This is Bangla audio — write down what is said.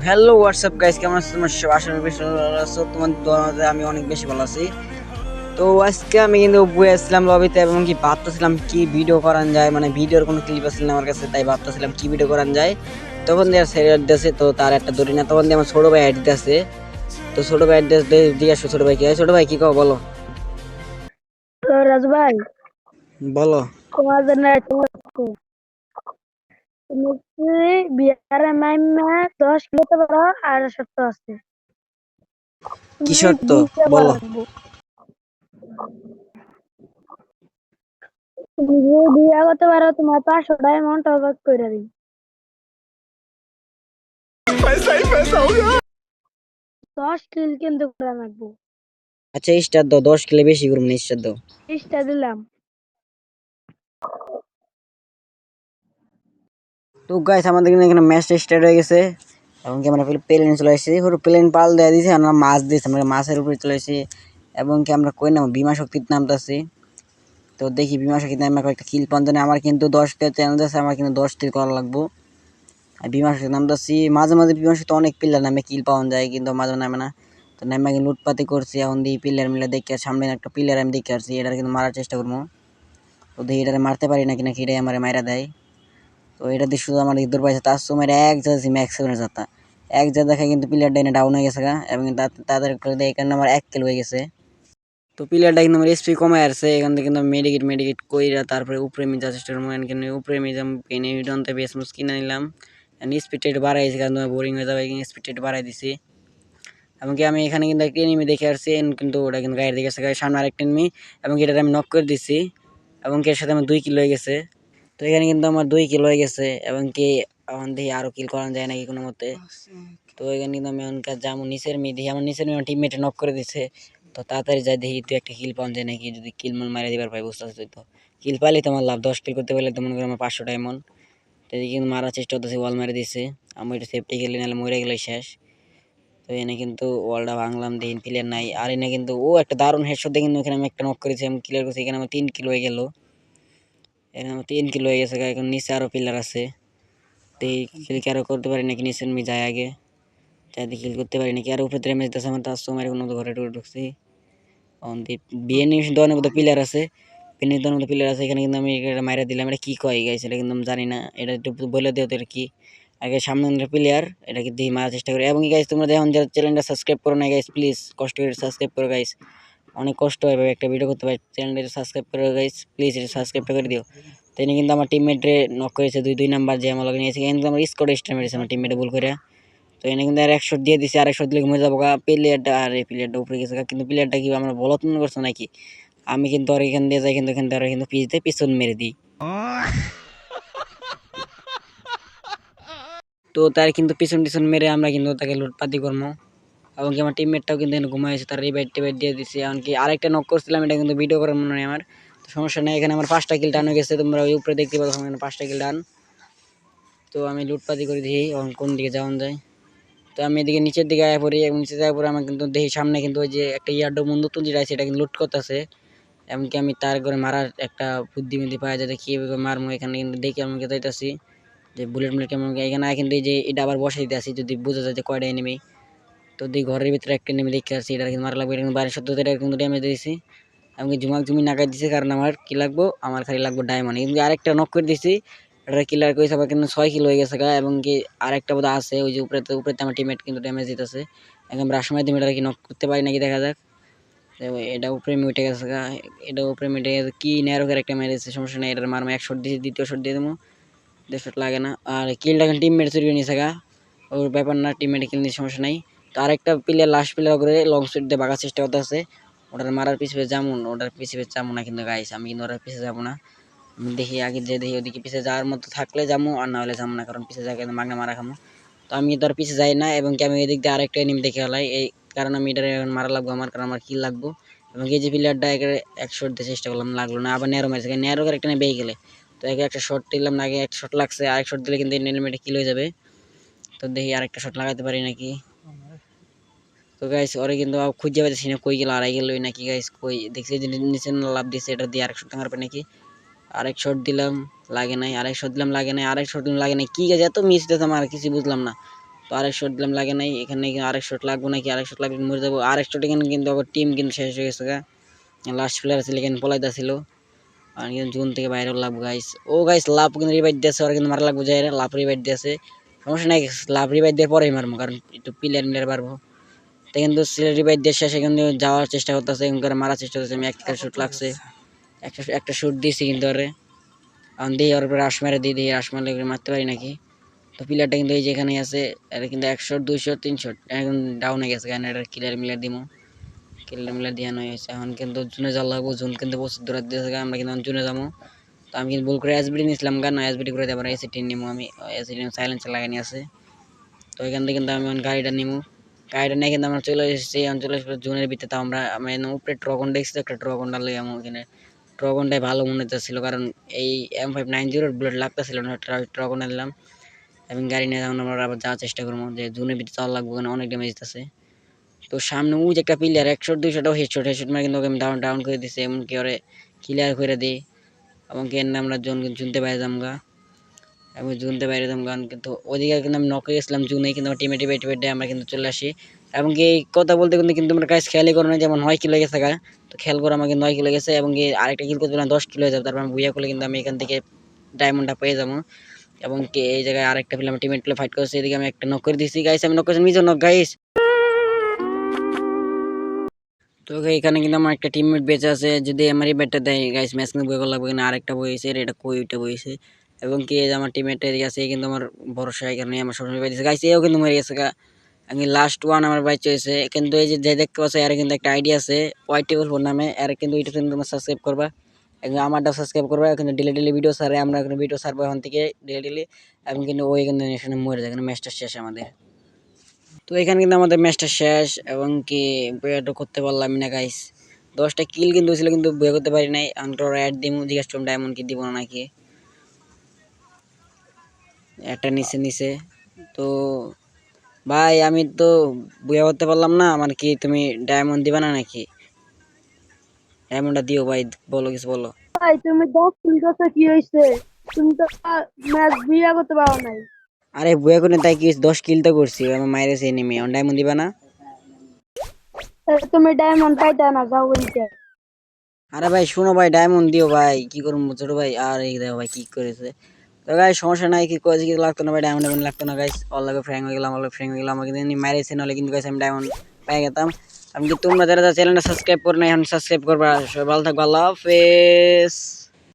হ্যালো হোয়াটসঅ্যাপ গাইস, কেমন আছো তোমরা সব? আশা করি বেশ ভালো আছো। তোমাদের দোয়াতে আমি অনেক বেশি ভালো আছি। তো আজকে আমি কিন্তু বসেছিলাম লবিতে এবং কি ভাবতেছিলাম কি ভিডিও করান যায়, মানে ভিডিওর কোনো ক্লিপ আসছিল না আমার কাছে, তাই ভাবতেছিলাম কি ভিডিও করান যায়। তখন দিয়ে সিরিয়াল দিতেছে, তো তার একটা ধরি না, তখন দিয়ে আমার ছোট ভাই অ্যাড দিতেছে। তো ছোট ভাই দিয়ে আসো, ছোট ভাই কি হয়? ছোট ভাই কি কও বলো তো রাজু ভাই, বলো। তোমার জন্য তুমি কি বিয়ারে মাইমা 10 কিলোতে পারো আর শর্ত আছে। কি তুমি শর্ত বিয়ে করা বলো? লাগবো। তুমি যদি বিয়ে করতে পারো তোমার 500 ডায়মন্ড অবাক করে দিই। 10 কিল কিন্তু করা লাগবো। আচ্ছা স্টার দাও, 10 কিলো বেশি করুন না, স্টার দাও। 20টা দিলাম। তো গাইস আমাদের কিন্তু এখানে ম্যাচটা স্টার্ট হয়ে গেছে এবং কি আমরা প্লেন চলে এসেছি, পুরো প্লেন পাল দেওয়া দিয়েছি, আমরা মাছ দিয়েছি, আমরা মাছের উপরে চলে এসেছি এবং কি আমরা কই নাম বিমা শক্তির নামতেছি। তো দেখি বিমা শক্তির নামে কয়েকটা কিল পান জানে, আমার কিন্তু 10টা চ্যালেঞ্জ আছে, আমার কিন্তু 10 কিল করা লাগবো। আর বিমা শক্তির নামতেছি, মাঝে মাঝে বিমা শক্তি অনেক পিলার নামে কিল পাওয়া যায়, কিন্তু মাঝে নামে না। তো নামে কিন্তু লুটপাতি করছি, এখন দিয়ে পিলার মিলে দেখে সামনে একটা পিলার আমি দেখে আসছি, এটা কিন্তু মারার চেষ্টা করবো। তো দেখি এটারে মারতে পারি নাকি, নাকি এটাই আমার মাইরা দেয়। তো এটা দিয়ে শুধু আমার ইঁদুর পাইছে, তার সময় এক যাচ্ছি ম্যাক্সিমাম যাতা এক যা দেখে কিন্তু প্লেয়ার ডাইনে ডাউন হয়ে গেছে গা, এবং তাদের এই কারণে আমার 1 কিল হয়ে গেছে। তো প্লেয়ারটা কিন্তু আমার এসপি কমে আসছে, এখান থেকে কিন্তু মেডিকেট কইরা তারপরে উপরে আমি যাওয়ার চেষ্টা করবো, কিন্তু উপরে আমি যাম পেনে ডনতে বেস মুস কিনে নিলাম। স্পিড রেট বাড়াইছি কারণ তোমার বোরিং হয়ে যাবে, স্পিড রেট বাড়াই দিছি। এমনকি আমি এখানে কিন্তু একটা এনিমি দেখে আসছি, কিন্তু ওটা কিন্তু গায়ের দিকে সামনে আরেকটা এনিমি, এবং এটাতে আমি নক করে দিছি, এবং এর সাথে আমার 2 কিল হয়ে গেছে। তো এখানে কিন্তু আমার 2 কিল হয়ে গেছে, এবং কি এখন দেখি আরো কিল করা যায় নাকি কোনো মতে। তো এখানে কিন্তু আমি এখনকার যাবো নিচের মেয়ে, দেখি আমার নিচের মেয়ে আমার টিমমেটে নক করে দিছে। তো তাড়াতাড়ি যাই দেখি তুই একটা কিল পাওয়া যায় নাকি, যদি কিল মন মারা দিবার পাই বুঝতে পারছি। তো কিল পাইলে তোমার লাভ, 10 কিল করতে পারলে তো মনে করি আমার 500 ডায়মন্ড। তো এদিকে কিন্তু মারার চেষ্টা করতেছি, ওয়াল মেরে দিছে, আমি এটা সেফটি খেলে নাহলে মরে গেলে শেষ। তো এনে কিন্তু ওয়ালটা ভাঙলাম, দেখি প্লেয়ার নাই, আর এনে কিন্তু ও একটা দারুণ হেডশট দিয়ে কিন্তু এখানে আমি একটা নক করেছি, আমি ক্লিয়ার করছি, এখানে আমার 3 কিল হয়ে গেল। এখানে আমার 3 কিলো হয়ে গেছে, এখন নিচে আরো পিলার আছে, তো এই কিল কি আরো করতে পারি নাকি, নিচে আমি যাই আগে যাই কিল করতে পারি নাকি, আর উপরে ড্যামেজ দিতেছে আমার, তার সময় কোনো ঘরে টুরে ঢুকছি। অন দি বিএনএ দোকানের মধ্যে পিলার আছে, বিএনএ দোকানের মধ্যে পিলার আছে, এখানে কিন্তু আমি এটা মাইরা দিলাম। এটা কি কয় গাইস, এটা কিন্তু আমি জানি না, এটা একটু বলে দিও তো এটা কি। আগে সামনে প্লেয়ার, এটা কিন্তু মারার চেষ্টা করি। এবং গাইস তোমরা দেখুন যারা চ্যানেলটা সাবস্ক্রাইব করো না গাইস, প্লিজ কষ্ট করে সাবস্ক্রাইব করো গাইস, অনেক কষ্ট হয় ভাবে একটা ভিডিও করতে পারি, চ্যানেলটা সাবস্ক্রাইব করো গাইস, প্লিজ এটা সাবস্ক্রাইব করে দিও। তো এনে কিন্তু আমার টিমমেটরে নক করেছে, দুই নাম্বার যে আমার লগে নিয়েছে, কিন্তু আমার স্কোর স্টার মেরেছে আমার টিমমেটে ভুল করে। তো এনে কিন্তু আর 100 দিয়ে দিছে, আর 100 দিলে মরে যাবো গা। প্লেয়ারটা আর এই প্লেয়ারটা উপরে গেছে গা, কিন্তু প্লেয়ারটা কি আমরা বলত মনে করছো নাকি? আমি কিন্তু আর এখান দিয়ে যাই, কিন্তু এখান থেকে কিন্তু পিছন মেরে দিই। তো তার কিন্তু পিছন মেরে আমরা কিন্তু তাকে লুটপাতি করবো, এবং কি আমার টিমমেটটাও কিন্তু ঘুমাইছে, তার রিভাইট টিভাইট দিয়ে দিচ্ছে। এমনকি আরেকটা নক করছিলাম, এটা কিন্তু ভিডিও করার মনে হয় আমার, তো সমস্যা নেই। এখানে আমার 5টা কিল টান হয়ে গেছে, তোমরা ওই উপরে দেখতে পাচ্ছ 5টা কিল টান। তো আমি লুটপাতি করে দিই, এখন কোন দিকে যাওয়া যায়। তো আমি এদিকে নিচের দিকে আয়া পড়ি, এবং নিচে যাওয়ার পরে আমার কিন্তু দেখি সামনে কিন্তু ওই যে একটা ইয়ার্ডো বন্ধু যেটা আছে, এটা কিন্তু লুট করতেছে। এমনকি আমি তার করে মারার একটা বুদ্ধিমিদ্ধি পাওয়া যায়, কীভাবে মারমো এখানে কিন্তু দেখি আমি যাইতেছি যে বুলেট কেমন এখানে, কিন্তু এই যে এটা আবার বসে দিতে আসি যদি বোঝা যায় যে কয়টা এনিমি। তো দেখি ঘরের ভিতরে একটা এনিমি দেখে আসছি, এটা কিন্তু মারা লাগবে, এটা কিন্তু 12 এটা কিন্তু ড্যামেজ দিয়েছি। এমনকি জুমি নাগাই দিছি, কারণ আমার কি লাগবো, আমার খালি লাগবো ডায়মন্ড। কিন্তু আরেকটা নক করে দিছি, এটা কিলার করেছে আবার, কিন্তু 6 কিলো হয়ে গেছে গা। এবং কি আরেকটা বোধ আছে ওই যে উপরে আমার টিমমেট কিন্তু ড্যামেজ দিতেছে, এখন রাসময় দিম, এটা কি নক করতে পারি নাকি দেখা যাক। এটা উপরে উঠে গেছে গা, এটা উপরে মিটে গেছে, কি ন্যারোকের একটা মেরেছে, সমস্যা নেই, এটার মারমো 1 শট দিয়েছি, দ্বিতীয় শট দিয়ে দেবো, 2 শট লাগে না। আর কিলটা এখন টিমমেট চুরি করে নিয়েছে গা, ওর ব্যাপার না, টিমমেটে কিল নিয়ে সমস্যা নাই। তো আরেকটা প্লেয়ার লাস্ট প্লেয়ার করে লং শট দিয়ে বাগার চেষ্টা করতেছে, ওটার মারার পিছিয়ে যাবো, ওটার পিছিয়ে যাবো না কিন্তু গাইস, আমি কিন্তু ওটার পিছিয়ে যাবো না। আমি দেখি আগে যে দেখি ওদিকে পিছিয়ে যাওয়ার মতো থাকলে যাবো, আর না হলে যাবো না, কারণ পিছিয়ে যাকে মাগনা মারা খামো। তো আমি তোর পিছিয়ে যাই না, এবং কি আমি এদিক দিয়ে আরেকটা এনিমি দেখে হলাই, এই কারণ আমি এটা মারা লাগবো আমার, কারণ আমার কিল লাগবো। এবং এই যে প্লেয়ারটা এক শট দিয়ে চেষ্টা করলাম, লাগলো না, আবার ন্যারো মারছে, ন্যারো একটা বেয়ে গেলে। তো একটা শট দিলাম না, আগে একটা শট লাগছে, আরেক শট দিলে কিন্তু এনিমিটা কিল হয়ে যাবে। তো দেখি আরেকটা শট লাগাতে পারি নাকি। তো গাইস ওরে কিন্তু খুঁজে পাইতেছি না, কই গেল, আড়াই গেল নাকি গাইস, কই দেখছি যে নিচে লাভ দিছে, এটা দিয়ে আরেক শট মারবে নাকি। আরেক শট দিলাম, লাগে নাই, আরেক শট দিলাম, লাগে নাই, আরেক শট দিলাম, লাগে নাই, কি গাছ এত মিস দিতাম আর কিছু বুঝলাম না। তো আরেক শট দিলাম, লাগে নাই। এখানে আরেক শট লাগবো নাকি, আরেক শট লাগবে মরে যাবো। আরেক শট এখানে কিন্তু আবার টিম কিন্তু শেষ হয়ে গেছে গা। লাস্ট প্লেয়ার ছিল এখানে পলাইতা ছিল, আর কিন্তু জোন থেকে বাইরে লাগবো গাইস। ও গাইস লাভ কিন্তু রিভাইভ দিয়েছে, আর কিন্তু মারা লাগবো যায়, লাভ রিভাইভ দিয়েছে। সমস্যা নাই, লাভ রিভাইভ দিয়ে পরেই মারবো, কারণ একটু প্লেয়ার মিলার পারবো। তো কিন্তু রিভাইভ দিয়ে শেষে কিন্তু যাওয়ার চেষ্টা করতেছে, এখন করে মারার চেষ্টা করতেছে। আমি একটা শুট লাগছে, একটা শুট দিয়েছি কিন্তু ওরে। এখন দিই ওর উপরে রাশ মেরে দিই, রাশ মারলে মারতে পারি নাকি। তো প্লেয়ারটা কিন্তু এই যে এখানে আছে, এটা কিন্তু 100 200 300 এখন ডাউন হয়ে গেছে, কারণ এটা ক্লিয়ার মিলার দিমো, ক্লিয়ার মিলার দিয়ে হয়েছে। এখন কিন্তু জুনে যাওয়া লাগবো, জুন কিন্তু প্রচুর দূর দিয়েছে, আমরা কিন্তু জুনে যাবো। তো আমি কিন্তু ভুল করে এসবিডি নিয়েছিলাম গান, এসবিডি করে দেবার এসিটি নিমো আমি, এসিটি সাইলেন্সার লাগানি আছে। তো এখান থেকে কিন্তু আমি গাড়িটা নিমো, গাড়িটা নিয়ে কিন্তু আমরা চলে এসেছি, আমি চলে এসেছি জুনের ভিতরে। তো আমরা উপরে ট্রগন দেখছি, একটা ট্রগনটা লই আমি ওখানে। ট্রগনটাই ভালো মনে হচ্ছিল, কারণ এই M590 বুলেট লাগতেছিল না, ট্রগনে নিলাম। এবং গাড়ি নিয়ে যখন আমরা আবার যাওয়ার চেষ্টা করবো, যে জুনের ভিতরে চাওয়া লাগবো, ওখানে অনেক ড্যামেজ আছে। তো সামনে ওই যে একটা প্লেয়ার 100 200টাও হেডশট হেডশট মারে, কিন্তু ওকে আমি ডাউন ডাউন করে দিছি, এমনকি ওরে ক্লিয়ার করে দিই। এবং কি এর আমরা জুনতে বাইরে যামগা, এবং জুনতে বাইরে যাম গান। কিন্তু ওদিকে কিন্তু আমি নক গেছিলাম জুনে, কিন্তু আমার টিমে টিমে টিমে আমরা কিন্তু চলে আসি। এবং কি এই কথা বলতে কিন্তু কিন্তু আমরা কাজ খেয়ালই করো না, যেমন 9 কিলো গেছে গা। তো খেয়াল করে আমাকে 9 কিলো গেছে, এবং কি আরেকটা কিল করতে 10 কিলো হয়ে যাবে, তারপর আমি বুইয়া করলে কিন্তু আমি এখান থেকে ডায়মন্ডটা পেয়ে যাবো। এবং কি এই জায়গায় আরেকটা ফিল্ম টিমমেট প্লে ফাইট করছে, এদিকে আমি একটা নক করে দিছি গাইস, আমি নক করেছি মিজো নক গাইস। তো এখানে কিন্তু আমার একটা টিমমেট বেঁচে আছে, যদি আমার এই ব্যাটটা দেয় গাইস ম্যাচ কিন্তু বই লাগবে। এখানে আরেকটা বইছে, এটা কই ওইটা বইছে। এবং কি এই যে আমার টিমমেটটা এদিকে আছে, কিন্তু আমার ভরসা এখানে আমার সবসময় পাইছে গাইস, এও কিন্তু মরে গেছে গা। আমি লাস্ট ওয়ান আমার বাইক চয়েছে। কিন্তু এই যে দেখতে পাচ্ছ, এর কিন্তু একটা আইডিয়া আছে হোয়াইট টেবল ফোন নামে, এর কিন্তু ইউটিউব চ্যানেল তোমরা সাবস্ক্রাইব করবা, এখন আমারটা সাবস্ক্রাইব করবা। এখানে ডেলি ডেলি ভিডিও সারে, আমরা এখানে ভিডিও সারবো এখন থেকে ডেলি ডেলি। এবং কিন্তু ওই এখানে মরে যায়, এখানে ম্যাচটা শেষ আমাদের। তো এখানে কিন্তু আমাদের ম্যাচটা শেষ, এবং কি বইয়াটা করতে পারলাম না গাইস। 10টা কিল কিন্তু ছিল, কিন্তু বইয়া করতে পারি নাই। আন্টার অ্যাড দিমু, জিজ্ঞাসা করলাম ডায়মন্ড কি দিব না নাকি, একটা নিচে নিচে। তো ভাই আমি তো বইয়া করতে পারলাম না, আমার কি তুমি ডায়মন্ড দিবা না নাকি? ডায়মন্ডটা দিও ভাই, বলো কিছু বলো। ভাই তুমি 10 কিল করছো কি হয়েছে? তুমি তো ম্যাচ বিয়া করতে পারো নাই। আরে বইয়া করে তাই কি 10 কিল তো করছি, আমার মাইরে সেই নেমে ডায়মন্ড দিবা না? তুমি ডায়মন্ড পাইতা না যাও বলতে। আরে ভাই শোনো ভাই, ডায়মন্ড দিও ভাই, কি করবো ছোট ভাই। আর এই দেখো ভাই কি করেছে। তো গাই সমস্যা নাই, কি করেছে কি লাগতো না ভাই, ডায়মন্ড লাগতো না গাইস। অল্লাগে ফ্র্যাঙ্ক হয়ে গেলাম, অল্লাগে ফ্র্যাঙ্ক হয়ে গেলাম, আমাকে কিন্তু মাইরেছে, নাহলে কিন্তু গাইস আমি ডায়মন্ড পেয়ে যেতাম। আমি কি তোমরা যারা চ্যানেলটা সাবস্ক্রাইব করে না, এখন সাবস্ক্রাইব করবা। সবাই ভালো থাকবা, আল্লাহ হাফেজ।